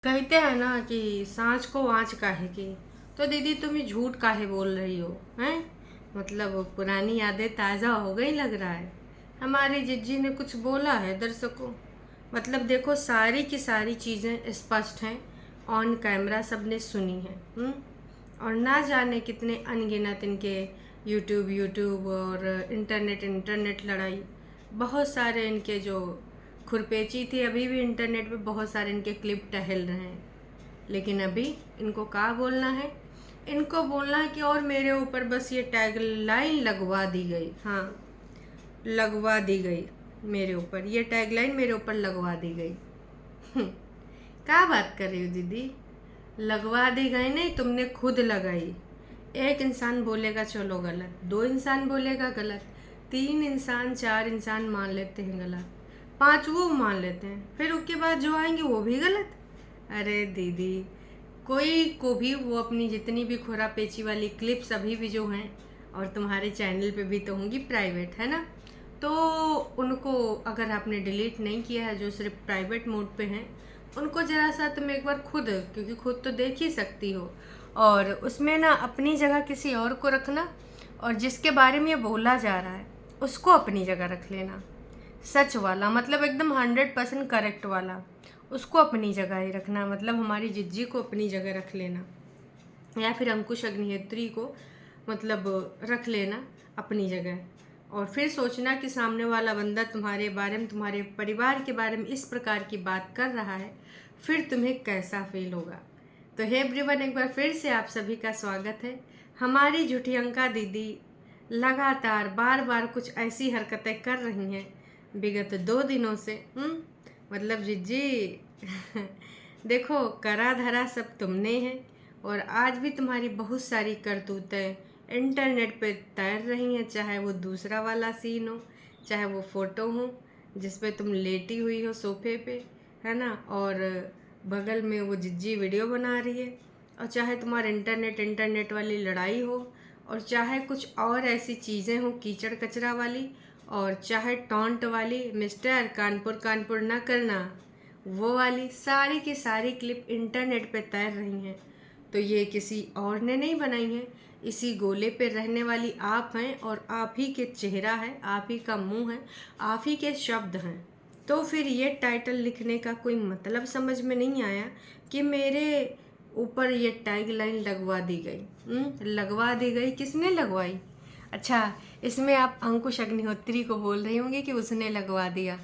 कहते हैं ना कि सांझ को आँच काहे की। तो दीदी तुम ये झूठ काहे बोल रही हो हैं? मतलब पुरानी यादें ताज़ा हो गई लग रहा है। हमारी जिज्जी ने कुछ बोला है दर्शकों? मतलब देखो, सारी की सारी चीज़ें स्पष्ट हैं। ऑन कैमरा सबने सुनी है। और ना जाने कितने अनगिनत इनके यूट्यूब यूट्यूब और इंटरनेट इंटरनेट लड़ाई। बहुत सारे इनके जो खुरपेची थी, अभी भी इंटरनेट पे बहुत सारे इनके क्लिप टहल रहे हैं। लेकिन अभी इनको क्या बोलना है? इनको बोलना है कि और मेरे ऊपर बस ये टैग लाइन लगवा दी गई। हाँ, लगवा दी गई। मेरे ऊपर ये टैग लाइन मेरे ऊपर लगवा दी गई। क्या बात कर रही हो दीदी? लगवा दी गई नहीं, तुमने खुद लगाई। एक इंसान बोलेगा चलो गलत, दो इंसान बोलेगा गलत, तीन इंसान चार इंसान मान लेते हैं गलत, पांच वो मान लेते हैं, फिर उसके बाद जो आएंगे वो भी गलत। अरे दीदी, कोई को भी वो अपनी जितनी भी खुरा पेची वाली क्लिप्स अभी भी जो हैं, और तुम्हारे चैनल पे भी तो होंगी प्राइवेट, है ना? तो उनको अगर आपने डिलीट नहीं किया है, जो सिर्फ प्राइवेट मोड पे हैं, उनको ज़रा सा तुम एक बार खुद, क्योंकि खुद तो देख ही सकती हो, और उसमें ना अपनी जगह किसी और को रखना, और जिसके बारे में ये बोला जा रहा है उसको अपनी जगह रख लेना। सच वाला, मतलब एकदम 100% करेक्ट वाला, उसको अपनी जगह ही रखना। मतलब हमारी जिज्जी को अपनी जगह रख लेना, या फिर अंकुश अग्निहोत्री को मतलब रख लेना अपनी जगह। और फिर सोचना कि सामने वाला बंदा तुम्हारे बारे में, तुम्हारे परिवार के बारे में इस प्रकार की बात कर रहा है, फिर तुम्हें कैसा फील होगा। तो हे एवरीवन, एक बार फिर से आप सभी का स्वागत है। हमारी झुठियंका दीदी लगातार बार बार कुछ ऐसी हरकतें कर रही हैं विगत 2 दिनों से। मतलब जिज्जी, देखो, करा धरा सब तुमने है, और आज भी तुम्हारी बहुत सारी करतूतें इंटरनेट पे तैर रही हैं। चाहे वो दूसरा वाला सीन हो, चाहे वो फ़ोटो हो जिसपे तुम लेटी हुई हो सोफे पे, है ना, और बगल में वो जिज्जी वीडियो बना रही है, और चाहे तुम्हारा इंटरनेट इंटरनेट वाली लड़ाई हो, और चाहे कुछ और ऐसी चीज़ें हो कीचड़ कचरा वाली, और चाहे टॉन्ट वाली, मिस्टर कानपुर कानपुर ना करना, वो वाली सारी की सारी क्लिप इंटरनेट पे तैर रही हैं। तो ये किसी और ने नहीं बनाई है, इसी गोले पे रहने वाली आप हैं, और आप ही के चेहरा है, आप ही का मुंह है, आप ही के शब्द हैं। तो फिर ये टाइटल लिखने का कोई मतलब समझ में नहीं आया कि मेरे ऊपर ये टैग लाइन लगवा दी गई। लगवा दी गई, किसने लगवाई? अच्छा, इसमें आप अंकुश अग्निहोत्री को बोल रही होंगी कि उसने लगवा दिया।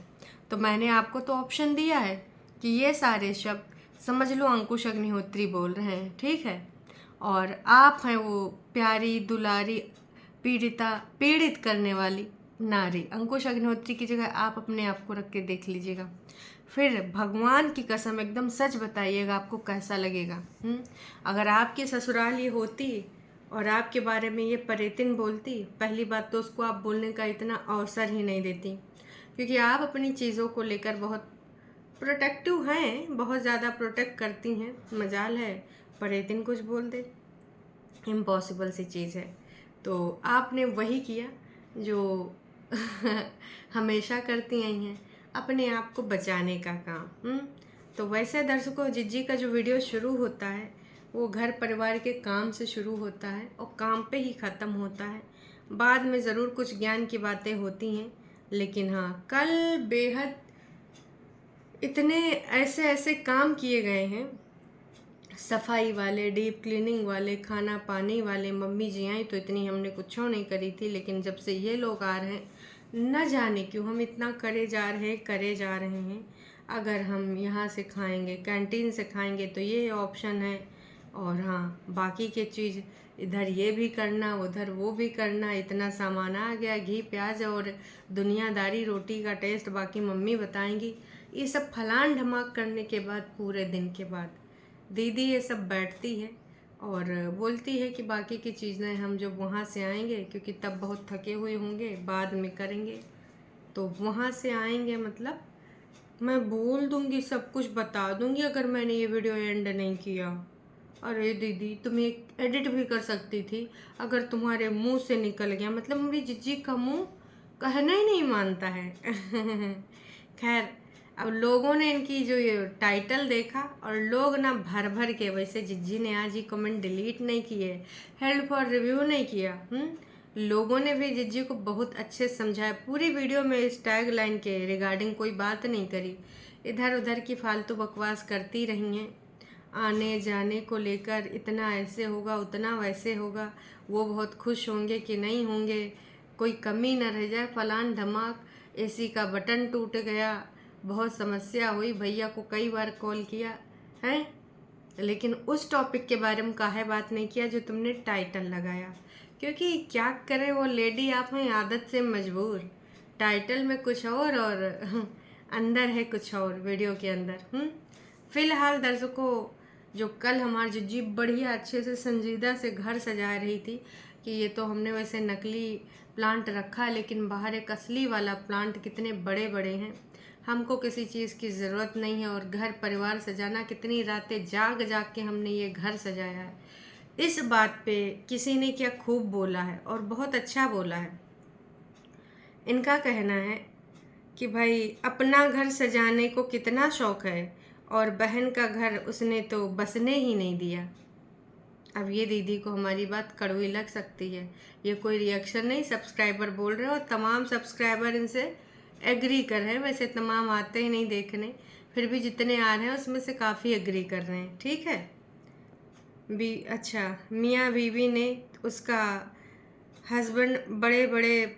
तो मैंने आपको तो ऑप्शन दिया है कि ये सारे शब्द समझ लो अंकुश अग्निहोत्री बोल रहे हैं, ठीक है? और आप हैं वो प्यारी दुलारी पीड़िता, पीड़ित करने वाली नारी। अंकुश अग्निहोत्री की जगह आप अपने आप को रख के देख लीजिएगा, फिर भगवान की कसम एकदम सच बताइएगा आपको कैसा लगेगा। अगर आपकी ससुराल ये होती और आपके बारे में ये परेतिन बोलती, पहली बात तो उसको आप बोलने का इतना अवसर ही नहीं देती, क्योंकि आप अपनी चीज़ों को लेकर बहुत प्रोटेक्टिव हैं, बहुत ज़्यादा प्रोटेक्ट करती हैं। मजाल है परेतिन कुछ बोल दे, इम्पॉसिबल सी चीज़ है। तो आपने वही किया जो हमेशा करती आई हैं, अपने आप को बचाने का काम। तो वैसे दर्शकों, जिज्जी का जो वीडियो शुरू होता है वो घर परिवार के काम से शुरू होता है और काम पे ही ख़त्म होता है। बाद में ज़रूर कुछ ज्ञान की बातें होती हैं, लेकिन हाँ, कल बेहद इतने ऐसे ऐसे काम किए गए हैं, सफाई वाले, डीप क्लीनिंग वाले, खाना पानी वाले। मम्मी जी आई तो इतनी हमने कुछ नहीं करी थी, लेकिन जब से ये लोग आ रहे हैं, न जाने क्यों हम इतना करे जा रहे हैं। अगर हम यहाँ से खाएंगे, कैंटीन से खाएंगे, तो ये ऑप्शन है। और हाँ, बाकी के चीज़ इधर ये भी करना, उधर वो भी करना, इतना सामान आ गया, घी प्याज और दुनियादारी, रोटी का टेस्ट बाकी मम्मी बताएंगी। ये सब फलान ढमाक करने के बाद, पूरे दिन के बाद दीदी ये सब बैठती है और बोलती है कि बाकी की चीज़ें हम जब वहाँ से आएंगे, क्योंकि तब बहुत थके हुए होंगे, बाद में करेंगे। तो वहाँ से आएंगे मतलब मैं बोल दूँगी, सब कुछ बता दूँगी अगर मैंने ये वीडियो एंड नहीं किया। अरे दीदी, तुम एक एडिट भी कर सकती थी, अगर तुम्हारे मुंह से निकल गया। मतलब मेरी जिज्जी का मुंह कहना ही नहीं मानता है। खैर, अब लोगों ने इनकी जो ये टाइटल देखा और लोग ना भर भर के, वैसे जिज्जी ने आज ही कमेंट डिलीट नहीं किए, हेल्ड फॉर रिव्यू नहीं किया। लोगों ने भी जिज्जी को बहुत अच्छे से समझाया, पूरी वीडियो में इस टैग लाइन के रिगार्डिंग कोई बात नहीं करी, इधर उधर की फालतू बकवास करती रही हैं। आने जाने को लेकर इतना ऐसे होगा, उतना वैसे होगा, वो बहुत खुश होंगे कि नहीं होंगे, कोई कमी न रह जाए, फलान धमाक, एसी का बटन टूट गया, बहुत समस्या हुई, भैया को कई बार कॉल किया है, लेकिन उस टॉपिक के बारे में काहे बात नहीं किया जो तुमने टाइटल लगाया। क्योंकि क्या करे वो लेडी, आप हैं आदत से मजबूर, टाइटल में कुछ और अंदर है कुछ और वीडियो के अंदर। फिलहाल दर्शकों, जो कल हमारी जिज्जी बढ़िया अच्छे से संजीदा से घर सजा रही थी कि ये तो हमने वैसे नकली प्लांट रखा, लेकिन बाहर एक असली वाला प्लांट कितने बड़े बड़े हैं, हमको किसी चीज़ की ज़रूरत नहीं है, और घर परिवार सजाना, कितनी रातें जाग जाग के हमने ये घर सजाया है। इस बात पे किसी ने क्या खूब बोला है और बहुत अच्छा बोला है। इनका कहना है कि भाई अपना घर सजाने को कितना शौक है और बहन का घर उसने तो बसने ही नहीं दिया। अब ये दीदी को हमारी बात कड़वी लग सकती है, ये कोई रिएक्शन नहीं, सब्सक्राइबर बोल रहे हो और तमाम सब्सक्राइबर इनसे एग्री कर रहे हैं। वैसे तमाम आते ही नहीं देखने, फिर भी जितने आ रहे हैं उसमें से काफ़ी एग्री कर रहे हैं। ठीक है अच्छा, मियाँ बीवी ने, उसका हस्बैंड बड़े बड़े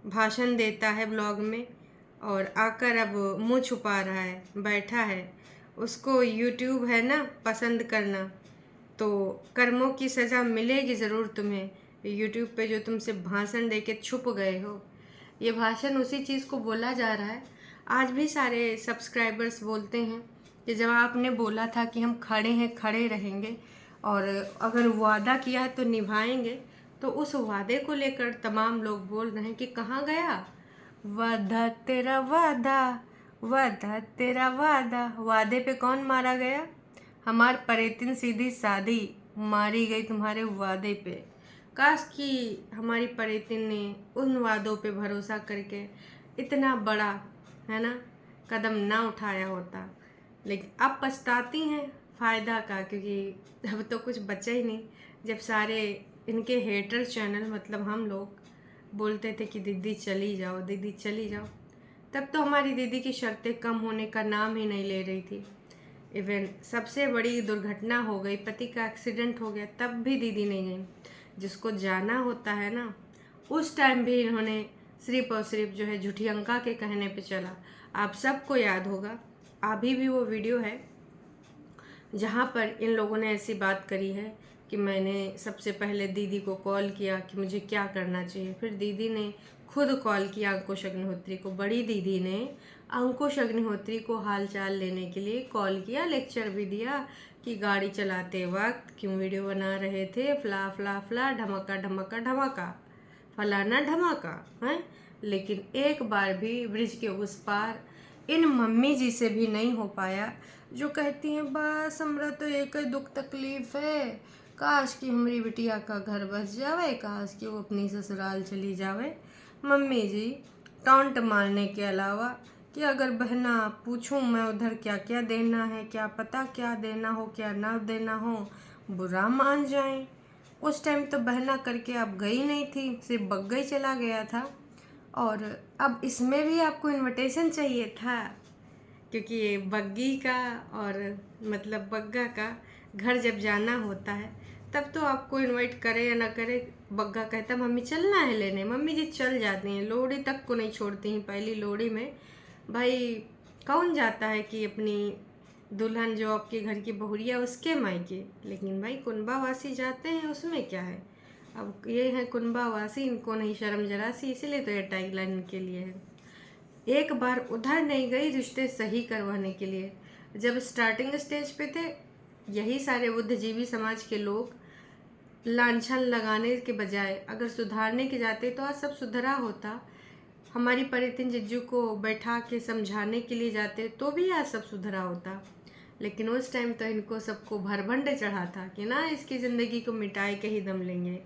भाषण देता है ब्लॉग में और आकर अब मुंह छुपा रहा है, बैठा है। उसको यूट्यूब है ना पसंद करना, तो कर्मों की सज़ा मिलेगी ज़रूर तुम्हें। यूट्यूब पे जो तुमसे भाषण दे के छुप गए हो, ये भाषण उसी चीज़ को बोला जा रहा है। आज भी सारे सब्सक्राइबर्स बोलते हैं कि जब आपने बोला था कि हम खड़े हैं, खड़े रहेंगे और अगर वादा किया है तो निभाएंगे, तो उस वादे को लेकर तमाम लोग बोल रहे हैं कि कहाँ गया वादा तेरा, वादा वादा तेरा वादा। वादे पे कौन मारा गया? हमार परेतिन सीधी सादी मारी गई तुम्हारे वादे पे। काश कि हमारी परेतिन ने उन वादों पे भरोसा करके इतना बड़ा, है ना, कदम ना उठाया होता। लेकिन अब पछताती हैं, फ़ायदा का, क्योंकि अब तो कुछ बचा ही नहीं। जब सारे इनके हेटर चैनल, मतलब हम लोग, बोलते थे कि दीदी चली जाओ, दीदी चली जाओ, तब तो हमारी दीदी की शर्तें कम होने का नाम ही नहीं ले रही थी। इवन सबसे बड़ी दुर्घटना हो गई, पति का एक्सीडेंट हो गया, तब भी दीदी नहीं गई। जिसको जाना होता है ना, उस टाइम भी इन्होंने सिर्फ और सिर्फ जो है झूठी अंका के कहने पे चला। आप सबको याद होगा, अभी भी वो वीडियो है जहाँ पर इन लोगों ने ऐसी बात करी है कि मैंने सबसे पहले दीदी को कॉल किया कि मुझे क्या करना चाहिए, फिर दीदी ने खुद कॉल किया अंकुश अग्निहोत्री को, बड़ी दीदी ने अंकुश अग्निहोत्री को हाल चाल लेने के लिए कॉल किया, लेक्चर भी दिया कि गाड़ी चलाते वक्त क्यों वीडियो बना रहे थे, फला फला फला, धमाका धमाका धमाका, फलाना धमाका है। लेकिन एक बार भी ब्रिज के उस पार इन मम्मी जी से भी नहीं हो पाया, जो कहती हैं बस हमरा तो एक ही दुख तकलीफ है, काश कि हमारी बिटिया का घर बस जावे, काश कि वो अपनी ससुराल चली जावे। मम्मी जी टॉन्ट मारने के अलावा कि अगर बहना पूछूं मैं उधर क्या क्या देना है, क्या पता क्या देना हो क्या ना देना हो, बुरा मान जाएं। उस टाइम तो बहना करके आप गई नहीं थी, सिर्फ बग्गा ही चला गया था, और अब इसमें भी आपको इनविटेशन चाहिए था, क्योंकि ये बग्गी का और मतलब बग्गा का घर जब जाना होता है तब तो आपको इनवाइट करे या ना करे, बग्गा कहता मम्मी चलना है लेने, मम्मी जी चल जाती हैं, लोहड़ी तक को नहीं छोड़ती हैं। पहली लोहड़ी में भाई कौन जाता है कि अपनी दुल्हन जो आपके घर की बहुरिया उसके मायके, लेकिन भाई कुनबावासी जाते हैं, उसमें क्या है। अब ये है कुनबावासी, इनको नहीं शर्म जरा सी, इसीलिए तो ये टैगलाइन के लिए है। एक बार उधर नहीं गई रिश्ते सही करवाने के लिए, जब स्टार्टिंग स्टेज पे थे यही सारे बुद्धिजीवी समाज के लोग लांछन लगाने के बजाय अगर सुधारने के जाते तो आज सब सुधरा होता। हमारी परितिन जिज्जू को बैठा के समझाने के लिए जाते तो भी आज सब सुधरा होता। लेकिन उस टाइम तो इनको सबको भरभंडे चढ़ा था कि ना इसकी ज़िंदगी को मिटाए के ही दम लेंगे,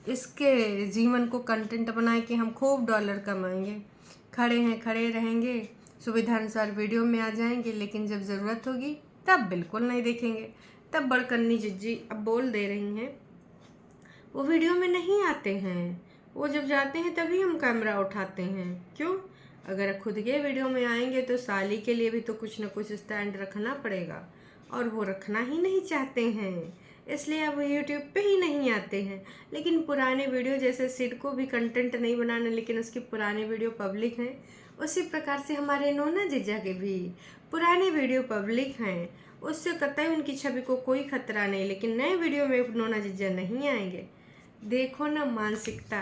इसके जीवन को कंटेंट बनाए कि हम खूब डॉलर कमाएंगे, खड़े हैं खड़े रहेंगे, सुविधानुसार वीडियो में आ जाएंगे, लेकिन जब ज़रूरत होगी तब बिल्कुल नहीं देखेंगे। तब बड़कन्नी जिज्जी अब बोल दे रही हैं, वो वीडियो में नहीं आते हैं, वो जब जाते हैं तभी हम कैमरा उठाते हैं। क्यों? अगर खुद के वीडियो में आएंगे तो साली के लिए भी तो कुछ न कुछ स्टैंड रखना पड़ेगा, और वो रखना ही नहीं चाहते हैं, इसलिए अब यूट्यूब पे ही नहीं आते हैं। लेकिन पुराने वीडियो, जैसे सिड को भी कंटेंट नहीं बनाना, लेकिन उसके पुराने वीडियो पब्लिक हैं, उसी प्रकार से हमारे नोना जीजा के भी पुराने वीडियो पब्लिक हैं। उससे कतई उनकी छवि को कोई खतरा नहीं, लेकिन नए वीडियो में नोना जीजा नहीं आएंगे। देखो ना मानसिकता,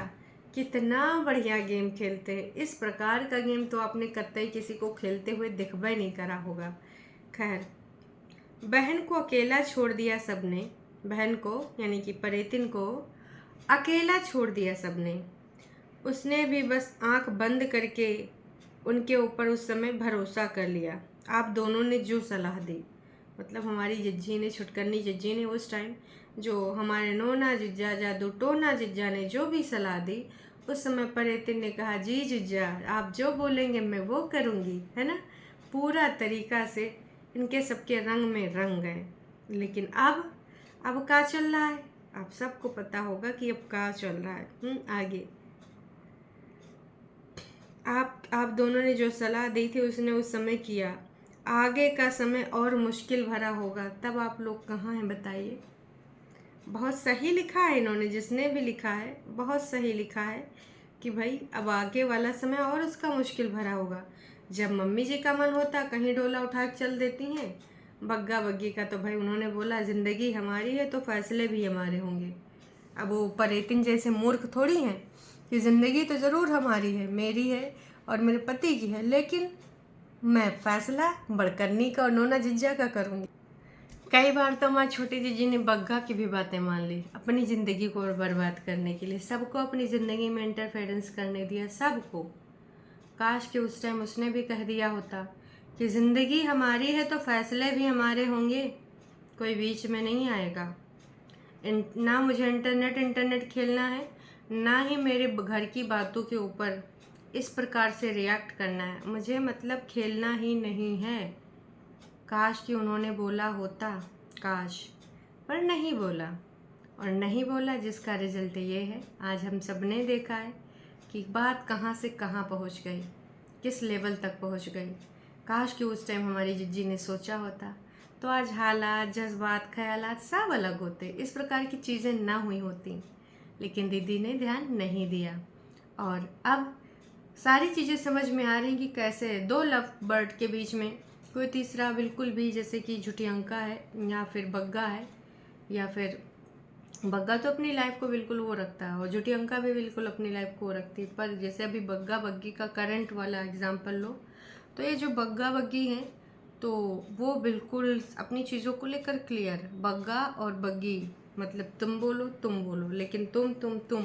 कितना बढ़िया गेम खेलते हैं। इस प्रकार का गेम तो आपने कतई किसी को खेलते हुए दिखवा नहीं करा होगा। खैर, बहन को अकेला छोड़ दिया सबने, बहन को यानी कि परेतिन को अकेला छोड़ दिया सबने। उसने भी बस आंख बंद करके उनके ऊपर उस समय भरोसा कर लिया। आप दोनों ने जो सलाह दी, मतलब हमारी जिज्जी ने, छुटकन्नी जिज्जी ने उस टाइम जो हमारे नोना जिज्जा, जादू टोना जिज्जा ने जो भी सलाह दी, उस समय परेतिन ने कहा, जी जिज्जा आप जो बोलेंगे मैं वो करूँगी, है ना। पूरा तरीका से इनके सबके रंग में रंग गए। लेकिन अब क्या चल रहा है, आप सबको पता होगा कि अब क्या चल रहा है। आगे आप दोनों ने जो सलाह दी थी उसने उस समय किया। आगे का समय और मुश्किल भरा होगा, तब आप लोग कहाँ हैं बताइए। बहुत सही लिखा है इन्होंने, जिसने भी लिखा है बहुत सही लिखा है कि भाई अब आगे वाला समय और उसका मुश्किल भरा होगा। जब मम्मी जी का मन होता कहीं डोला उठा के चल देती हैं। बग्गा बग्गी का तो भाई उन्होंने बोला ज़िंदगी हमारी है तो फैसले भी हमारे होंगे। अब वो परेतिन जैसे मूर्ख थोड़ी हैं कि ज़िंदगी तो ज़रूर हमारी है, मेरी है और मेरे पति की है, लेकिन मैं फैसला बड़कन्नी का और नोना जिज्जा का करूँगी। कई बार तो हमारी छोटी जीजी ने बग्गा की भी बातें मान ली अपनी ज़िंदगी को बर्बाद करने के लिए। सबको अपनी ज़िंदगी में इंटरफेरेंस करने दिया, सबको। काश कि उस टाइम उसने भी कह दिया होता कि ज़िंदगी हमारी है तो फैसले भी हमारे होंगे, कोई बीच में नहीं आएगा। ना मुझे इंटरनेट खेलना है, ना ही मेरे घर की बातों के ऊपर इस प्रकार से रिएक्ट करना है, मुझे मतलब खेलना ही नहीं है। काश कि उन्होंने बोला होता, काश, पर नहीं बोला। और नहीं बोला, जिसका रिजल्ट ये है, आज हम सब ने देखा है कि बात कहाँ से कहाँ पहुँच गई, किस लेवल तक पहुँच गई। काश कि उस टाइम हमारी जिज्जी ने सोचा होता तो आज हालात, जज्बात, ख्यालात सब अलग होते, इस प्रकार की चीज़ें ना हुई होती। लेकिन दीदी ने ध्यान नहीं दिया, और अब सारी चीज़ें समझ में आ रही कि कैसे दो लव बर्ड के बीच में कोई तीसरा बिल्कुल भी, जैसे कि झुटियंका है या फिर बग्गा है, या फिर बग्गा तो अपनी लाइफ को बिल्कुल वो रखता है और झुटियंका भी बिल्कुल अपनी लाइफ को रखती है। पर जैसे अभी बग्गा बग्गी का करंट वाला एग्जाम्पल लो, तो ये जो बग्गा बग्गी हैं तो वो बिल्कुल अपनी चीज़ों को लेकर क्लियर। बग्गा और बग्गी मतलब तुम बोलो, लेकिन तुम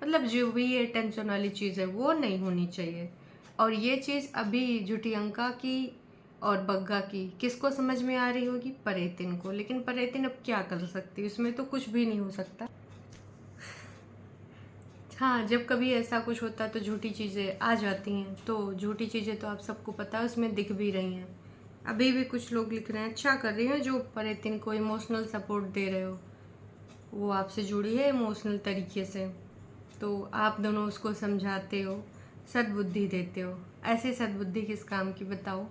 मतलब जो भी ये टेंशन वाली चीज़ है वो नहीं होनी चाहिए। और ये चीज़ अभी झुटियंका की और बग्गा की किसको समझ में आ रही होगी? परेतिन को। लेकिन परेतिन अब क्या कर सकती है, उसमें तो कुछ भी नहीं हो सकता। हाँ, जब कभी ऐसा कुछ होता है तो झूठी चीज़ें आ जाती हैं, तो झूठी चीज़ें तो आप सबको पता है उसमें दिख भी रही हैं। अभी भी कुछ लोग लिख रहे हैं, अच्छा कर रही हो जो परेतिन को इमोशनल सपोर्ट दे रहे हो, वो आपसे जुड़ी है इमोशनल तरीके से, तो आप दोनों उसको समझाते हो, सद्बुद्धि देते हो। ऐसे सद्बुद्धि किस काम की बताओ?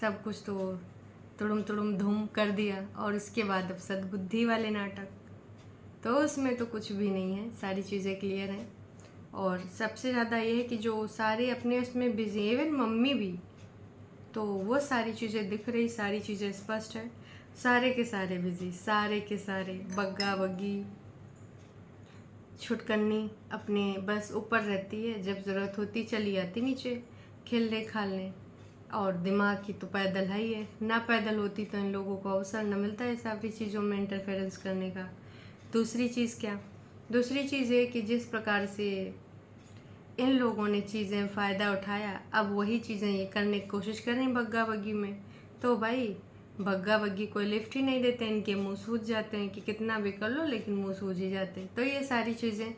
सब कुछ तो तुड़ुम तुड़ुम धूम कर दिया, और इसके बाद अब सद्बुद्धि वाले नाटक, तो उसमें तो कुछ भी नहीं है, सारी चीज़ें क्लियर हैं। और सबसे ज़्यादा ये है कि जो सारे अपने उसमें बिजी, इवन मम्मी भी, तो वो सारी चीज़ें दिख रही, सारी चीज़ें स्पष्ट है। सारे के सारे बिजी, सारे के सारे, बग्गा बग्गी, छुटकन्नी अपने बस ऊपर रहती है, जब ज़रूरत होती चली आती नीचे खेलने खालने। और दिमाग की तो पैदल है ही है, ना पैदल होती तो इन लोगों को अवसर न मिलता है सारी चीज़ों में इंटरफेरेंस करने का। दूसरी चीज़ क्या? दूसरी चीज़ ये कि जिस प्रकार से इन लोगों ने चीज़ें फ़ायदा उठाया, अब वही चीज़ें ये करने की कोशिश कर रही बग्गा बग्गी में, तो भाई बग्गा बग्गी कोई लिफ्ट ही नहीं देते, इनके मुंह सूज जाते हैं कि कितना भी कर लो लेकिन मुंह सूज ही जाते। तो ये सारी चीज़ें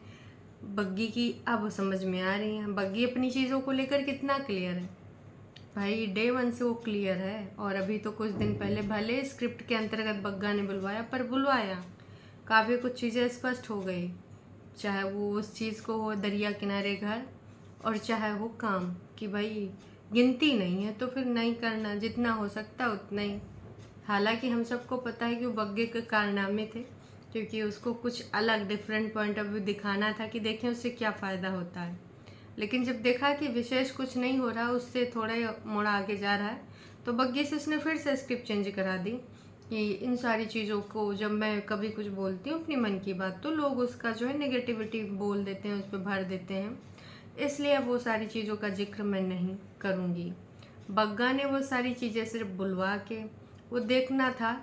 बग्गी की अब समझ में आ रही हैं। बग्गी अपनी चीज़ों को लेकर कितना क्लियर है, भाई डे वन से वो क्लियर है। और अभी तो कुछ दिन पहले भले स्क्रिप्ट के अंतर्गत बग्गा ने बुलवाया, पर बुलवाया, काफ़ी कुछ चीज़ें स्पष्ट हो गई। चाहे वो उस चीज़ को हो दरिया किनारे घर, और चाहे हो काम कि भाई गिनती नहीं है तो फिर नहीं करना, जितना हो सकता उतना ही। हालांकि हम सबको पता है कि वो बग्गे के कारनामे थे, क्योंकि उसको कुछ अलग डिफरेंट पॉइंट ऑफ व्यू दिखाना था कि देखें उससे क्या फ़ायदा होता है। लेकिन जब देखा कि विशेष कुछ नहीं हो रहा, उससे थोड़ा मोड़ आगे जा रहा है, तो बग्गे से उसने फिर से स्क्रिप्ट चेंज करा दी कि इन सारी चीज़ों को जब मैं कभी कुछ बोलती हूँ अपनी मन की बात, तो लोग उसका जो है नेगेटिविटी बोल देते हैं, उस पर भर देते हैं, इसलिए अब वो सारी चीज़ों का जिक्र मैं नहीं करूँगी। बग्गा ने वो सारी चीज़ें सिर्फ बुलवा के, वो देखना था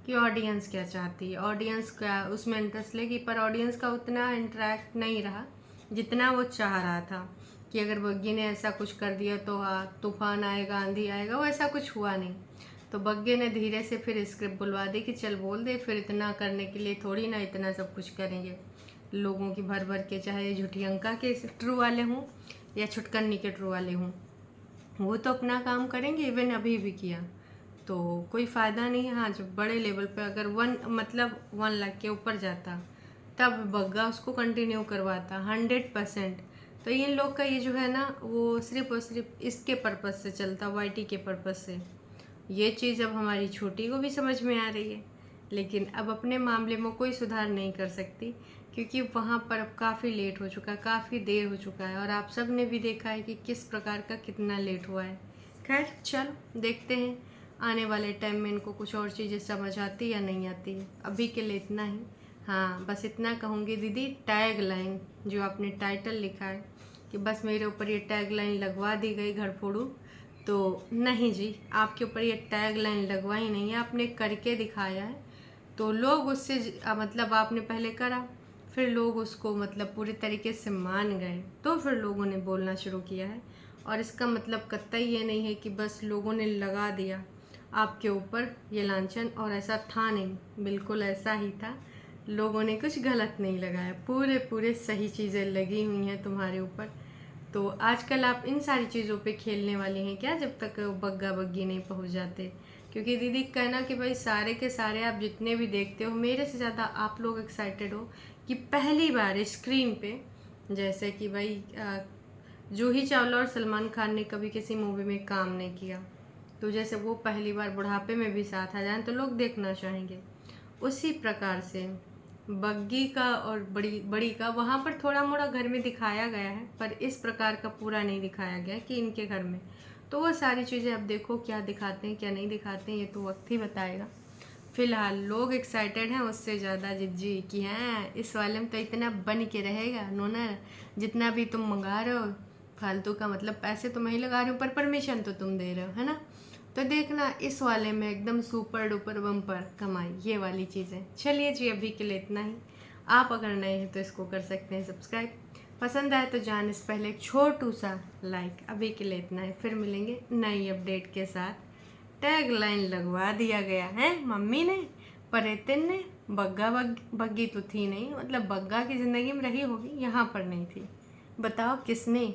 कि ऑडियंस क्या चाहती है, ऑडियंस क्या उसमें इंटरेस्ट लेगी, पर ऑडियंस का उतना इंटरेक्ट नहीं रहा जितना वो चाह रहा था कि अगर बग्गी ने ऐसा कुछ कर दिया तो तूफान आएगा, आंधी आएगा, वो ऐसा कुछ हुआ नहीं। तो बग्गे ने धीरे से फिर स्क्रिप्ट बुलवा दी कि चल बोल दे, फिर इतना करने के लिए थोड़ी ना इतना सब कुछ करेंगे, लोगों की भर भर के, चाहे झूठी अंका के ट्रू वाले हों या छुटकन्नी के ट्रू वाले हों, वो तो अपना काम करेंगे। इवन अभी भी किया तो कोई फ़ायदा नहीं है। हाँ, जब बड़े लेवल पे अगर 1 लाख के ऊपर जाता तब बग्गा उसको कंटिन्यू करवाता 100%। तो इन लोग का ये जो है ना, वो सिर्फ और सिर्फ इसके पर्पज़ से चलता, वाईटी के पर्पज़ से। ये चीज़ अब हमारी छोटी को भी समझ में आ रही है, लेकिन अब अपने मामले में कोई सुधार नहीं कर सकती, क्योंकि वहाँ पर अब काफ़ी लेट हो चुका है, काफ़ी देर हो चुका है, और आप सब ने भी देखा है कि किस प्रकार का कितना लेट हुआ है। खैर चलो देखते हैं आने वाले टाइम में इनको कुछ और चीज़ें समझ आती या नहीं आती है। अभी के लिए इतना ही। हाँ, बस इतना कहूँगी दीदी, टैग लाइन जो आपने टाइटल लिखा है कि बस मेरे ऊपर ये टैग लाइन लगवा दी गई घर फोड़ू, तो नहीं जी, आपके ऊपर ये टैग लाइन लगवाई नहीं है, आपने करके दिखाया है। तो लोग उससे मतलब आपने पहले करा, फिर लोग उसको मतलब पूरे तरीके से मान गए, तो फिर लोगों ने बोलना शुरू किया है। और इसका मतलब कतई ये नहीं है कि बस लोगों ने लगा दिया आपके ऊपर ये लांछन, और ऐसा था नहीं, बिल्कुल ऐसा ही था। लोगों ने कुछ गलत नहीं लगाया, पूरे पूरे सही चीज़ें लगी हुई हैं तुम्हारे ऊपर। तो आजकल आप इन सारी चीज़ों पे खेलने वाले हैं क्या, जब तक बग्गा बग्गी नहीं पहुंच जाते? क्योंकि दीदी कहना कि भाई सारे के सारे आप जितने भी देखते हो, मेरे से ज़्यादा आप लोग एक्साइटेड हो कि पहली बार स्क्रीन पे, जैसे कि भाई जूही चावला और सलमान खान ने कभी किसी मूवी में काम नहीं किया, तो जैसे वो पहली बार बुढ़ापे में भी साथ आ जाएं तो लोग देखना चाहेंगे। उसी प्रकार से बग्गी का और बड़ी बड़ी का वहाँ पर थोड़ा मोड़ा घर में दिखाया गया है, पर इस प्रकार का पूरा नहीं दिखाया गया कि इनके घर में। तो वो सारी चीज़ें अब देखो क्या दिखाते हैं क्या नहीं दिखाते हैं, ये तो वक्त ही बताएगा। फिलहाल लोग एक्साइटेड हैं उससे ज़्यादा जिज्जी कि हैं इस वाले में तो इतना बन के रहेगा नोनर, जितना भी तुम मंगा रहे हो फालतू का, मतलब पैसे तो मैं ही लगा रही हूँ पर परमिशन तो तुम दे रहे हो, है ना। तो देखना इस वाले में एकदम सुपर डुपर बम्पर कमाई, ये वाली चीज़ें। चलिए जी, अभी के लिए इतना ही। आप अगर नए हैं तो इसको कर सकते हैं सब्सक्राइब, पसंद आए तो जाने से पहले एक छोटू सा लाइक। अभी के लिए इतना ही, फिर मिलेंगे नई अपडेट के साथ। टैग लाइन लगवा दिया गया है मम्मी ने, पर एतिन ने। बग्गी तो थी नहीं, मतलब बग्गा की ज़िंदगी में रही होगी, यहाँ पर नहीं थी। बताओ किसने?